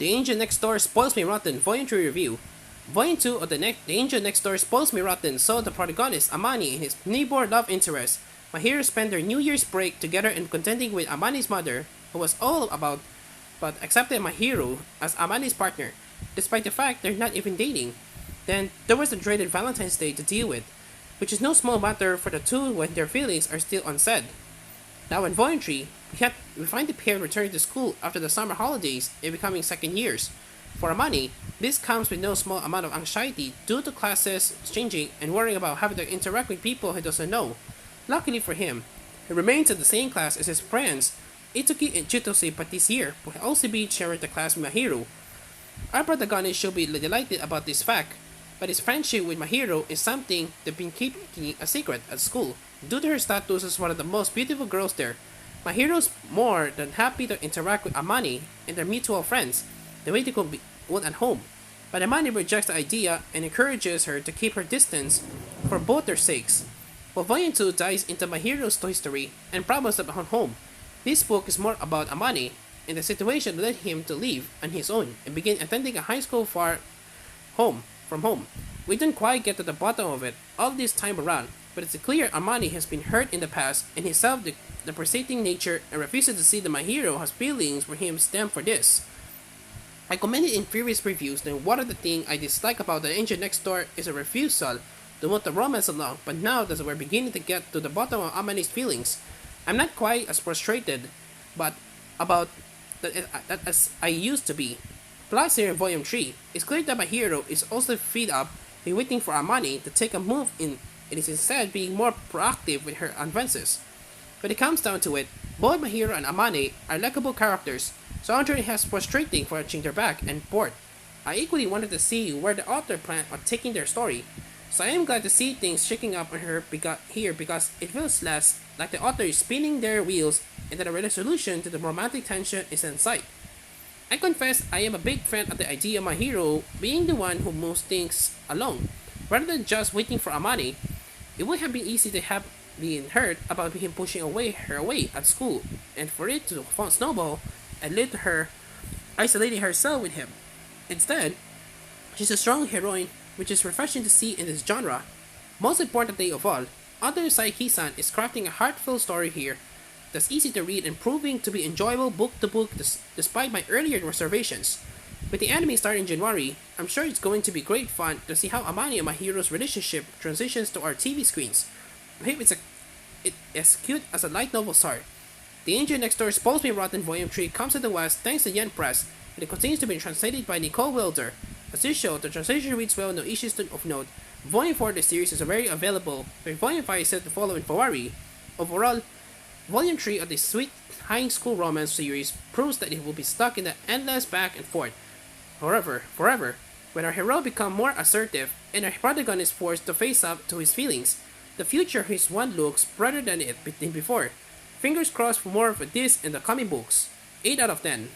The Angel Next Door Spoils Me Rotten Volume 3 Review. Volume 2 of The Angel Next Door Spoils Me Rotten saw the protagonist Amani and his newborn love interest. My heroes spend their New Year's break together and contending with Amani's mother, who was all about but accepted my hero as Amani's partner, despite the fact they're not even dating. Then there was the dreaded Valentine's Day to deal with, which is no small matter for the two when their feelings are still unsaid. Now in Volume 3, we find the pair returning to school after the summer holidays and becoming second years. For Amani, this comes with no small amount of anxiety due to classes changing and worrying about having to interact with people he doesn't know. Luckily for him, he remains in the same class as his friends Itsuki and Chitose, but this year will also be sharing the class with Mahiro. Our protagonist should be delighted about this fact, but his friendship with Mahiro is something they've been keeping a secret at school, due to her status as one of the most beautiful girls there. Mahiro's more than happy to interact with Amani and their mutual friends, the way they could be one at home. But Amani rejects the idea and encourages her to keep her distance for both their sakes. While Volume 2 dives into Mahiro's history and problems at home, this book is more about Amani and the situation that led him to leave on his own and begin attending a high school far from home. We didn't quite get to the bottom of it all this time around, but it's clear Amani has been hurt in the past and he self depreciating nature and refuses to see that my hero has feelings for him stem for this. I commented in previous reviews that one of the things I dislike about The Angel Next Door is a refusal to move the romance along, but now that we're beginning to get to the bottom of Amani's feelings, I'm not quite as frustrated but about that as I used to be. Plus here in Volume 3, it's clear that my hero is also fed up with waiting for Amani to take a move in and is instead being more proactive with her advances. When it comes down to it, both Mahiro and Amane are likable characters, so Andre has frustrating for watching their back and forth. I equally wanted to see where the author planned on taking their story, so I am glad to see things shaking up on her because it feels less like the author is spinning their wheels and that a resolution to the romantic tension is in sight. I confess I am a big fan of the idea of my hero being the one who moves things along, rather than just waiting for Amani. It would have been easy to have been hurt about him pushing her away at school, and for it to snowball and lead to her isolating herself with him. Instead, she's a strong heroine, which is refreshing to see in this genre. Most importantly of all, author Saiki-san is crafting a heartfelt story here that's easy to read and proving to be enjoyable book to book despite my earlier reservations. With the anime starting in January, I'm sure it's going to be great fun to see how Amani and my hero's relationship transitions to our TV screens. I hope it's as cute as a light novel start. The Angel Next Door Spoils Me Rotten Volume 3 comes to the West thanks to Yen Press, and it continues to be translated by Nicole Wilder. As usual, the translation reads well, no issues of note. Volume 4 of the series is very available, but Volume 5 is set to follow in February. Overall, Volume 3 of the sweet high school romance series proves that it will be stuck in the endless back and forth. However, forever, when our hero becomes more assertive and our protagonist is forced to face up to his feelings, the future his one looks brighter than it before. Fingers crossed for more of this in the coming books. 8 out of 10.